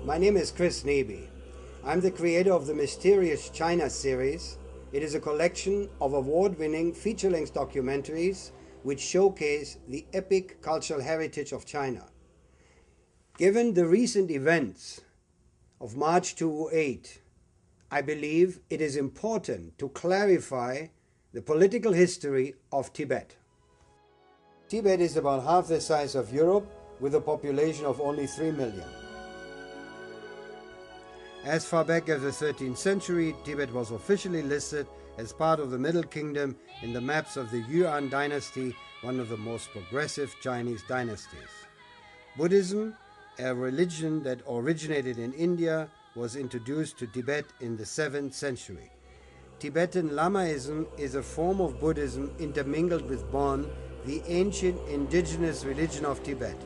My name is Chris Neby. I'm the creator of the Mysterious China series. It is a collection of award-winning feature-length documentaries which showcase the epic cultural heritage of China. Given the recent events of March 2008, I believe it is important to clarify the political history of Tibet. Tibet is about half the size of Europe with a population of only 3 million. As far back as the 13th century, Tibet was officially listed as part of the Middle Kingdom in the maps of the Yuan dynasty, one of the most progressive Chinese dynasties. Buddhism, a religion that originated in India, was introduced to Tibet in the 7th century. Tibetan Lamaism is a form of Buddhism intermingled with Bon, the ancient indigenous religion of Tibet.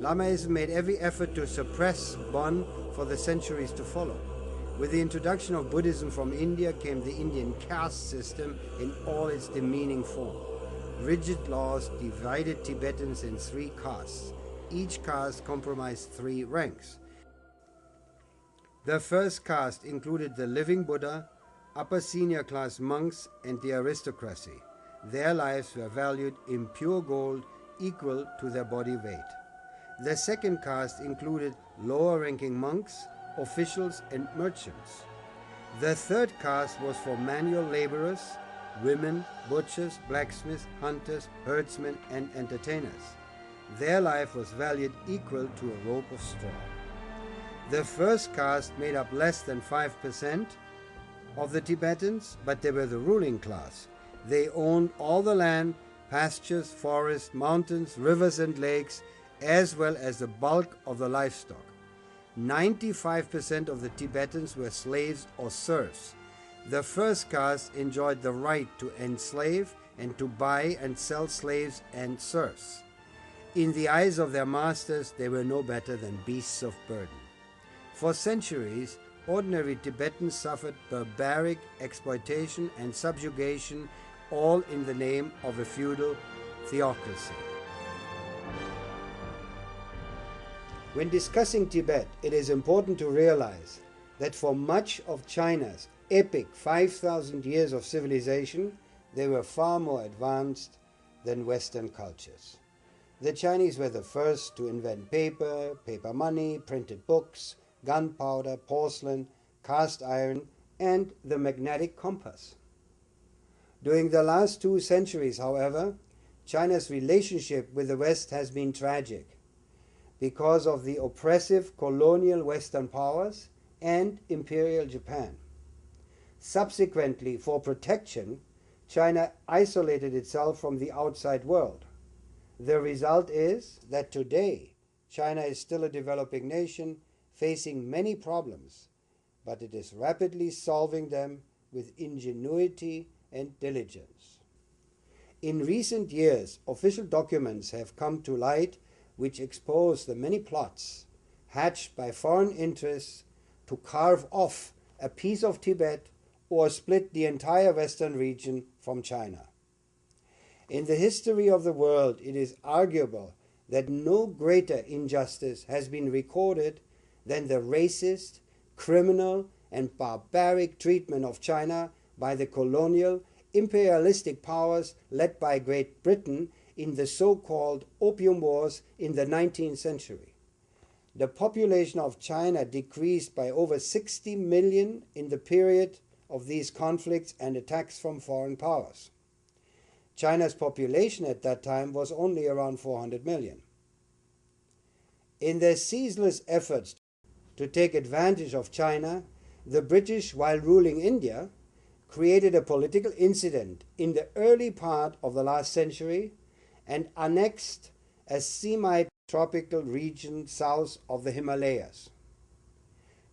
Lamaism made every effort to suppress Bon for the centuries to follow. With the introduction of Buddhism from India came the Indian caste system in all its demeaning form. Rigid laws divided Tibetans in 3 castes. Each caste comprised 3 ranks. The first caste included the living Buddha, upper senior class monks, and the aristocracy. Their lives were valued in pure gold equal to their body weight. The second caste included lower-ranking monks, officials, and merchants. The third caste was for manual laborers, women, butchers, blacksmiths, hunters, herdsmen, and entertainers. Their life was valued equal to a rope of straw. The first caste made up less than 5% of the Tibetans, but they were the ruling class. They owned all the land, pastures, forests, mountains, rivers, and lakes, as well as the bulk of the livestock. 95% of the Tibetans were slaves or serfs. The first caste enjoyed the right to enslave and to buy and sell slaves and serfs. In the eyes of their masters, they were no better than beasts of burden. For centuries, ordinary Tibetans suffered barbaric exploitation and subjugation, all in the name of a feudal theocracy. When discussing Tibet, it is important to realize that for much of China's epic 5,000 years of civilization, they were far more advanced than Western cultures. The Chinese were the first to invent paper, paper money, printed books, gunpowder, porcelain, cast iron, and the magnetic compass. During the last 2 centuries, however, China's relationship with the West has been tragic because of the oppressive colonial Western powers and Imperial Japan. Subsequently, for protection, China isolated itself from the outside world. The result is that today, China is still a developing nation facing many problems, but it is rapidly solving them with ingenuity and diligence. In recent years, official documents have come to light which expose the many plots hatched by foreign interests to carve off a piece of Tibet or split the entire Western region from China. In the history of the world, it is arguable that no greater injustice has been recorded than the racist, criminal, and barbaric treatment of China by the colonial, imperialistic powers led by Great Britain in the so-called Opium Wars in the 19th century. The population of China decreased by over 60 million in the period of these conflicts and attacks from foreign powers. China's population at that time was only around 400 million. In their ceaseless efforts to take advantage of China, the British, while ruling India, created a political incident in the early part of the last century and annexed a semi-tropical region south of the Himalayas.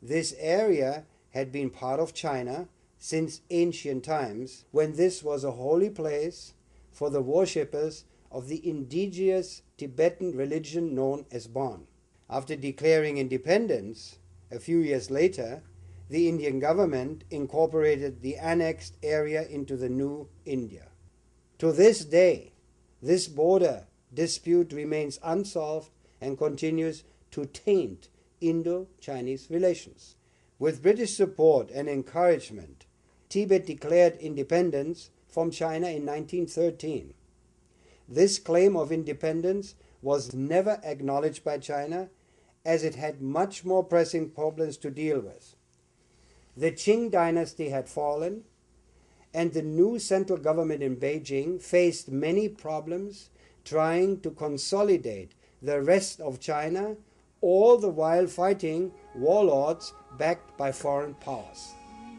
This area had been part of China since ancient times, when this was a holy place for the worshippers of the indigenous Tibetan religion known as Bon. After declaring independence, a few years later, the Indian government incorporated the annexed area into the new India. To this day, this border dispute remains unsolved and continues to taint Indo-Chinese relations. With British support and encouragement, Tibet declared independence from China in 1913. This claim of independence was never acknowledged by China, as it had much more pressing problems to deal with. The Qing dynasty had fallen, and the new central government in Beijing faced many problems trying to consolidate the rest of China, all the while fighting warlords backed by foreign powers.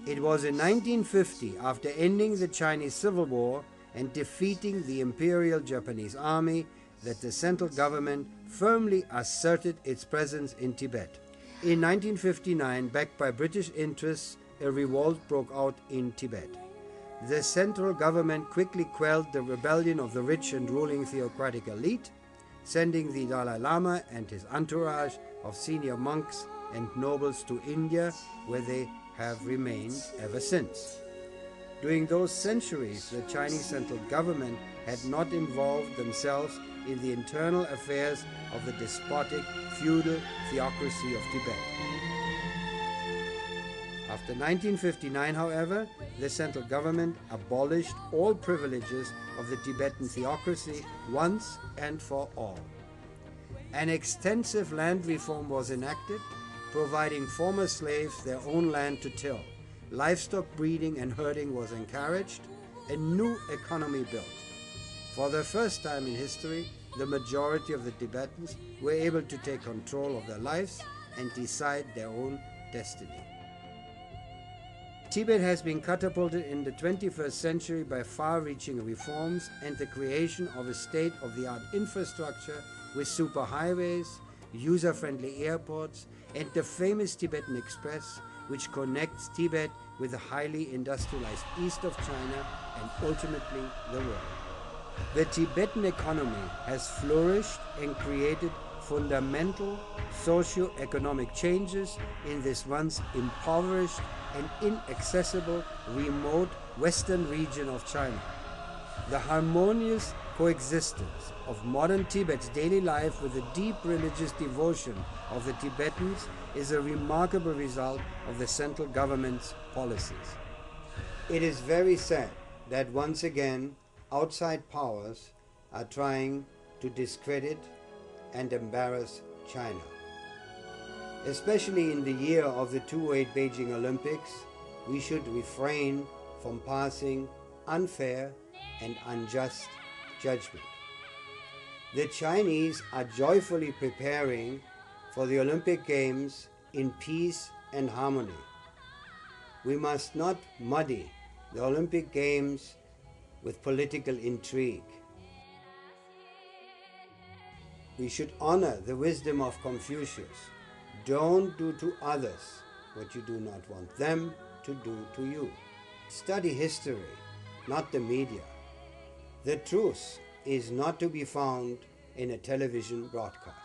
It was in 1950, after ending the Chinese Civil War and defeating the Imperial Japanese Army, that the central government firmly asserted its presence in Tibet. In 1959, backed by British interests, a revolt broke out in Tibet. The central government quickly quelled the rebellion of the rich and ruling theocratic elite, sending the Dalai Lama and his entourage of senior monks and nobles to India, where they have remained ever since. During those centuries, the Chinese central government had not involved themselves in the internal affairs of the despotic, feudal theocracy of Tibet. After 1959, however, the central government abolished all privileges of the Tibetan theocracy once and for all. An extensive land reform was enacted, providing former slaves their own land to till. Livestock breeding and herding was encouraged, a new economy built. For the first time in history, the majority of the Tibetans were able to take control of their lives and decide their own destiny. Tibet has been catapulted in the 21st century by far-reaching reforms and the creation of a state-of-the-art infrastructure with superhighways, user-friendly airports, and the famous Tibetan Express, which connects Tibet with the highly industrialized east of China and ultimately the world. The Tibetan economy has flourished and created fundamental socio-economic changes in this once impoverished and inaccessible remote western region of China. The harmonious coexistence of modern Tibet's daily life with the deep religious devotion of the Tibetans is a remarkable result of the central government's policies. It is very sad that once again outside powers are trying to discredit and embarrass China. Especially in the year of the 2008 Beijing Olympics, we should refrain from passing unfair and unjust judgment. The Chinese are joyfully preparing for the Olympic Games in peace and harmony. We must not muddy the Olympic Games with political intrigue. We should honor the wisdom of Confucius. Don't do to others what you do not want them to do to you. Study history, not the media. The truth is not to be found in a television broadcast.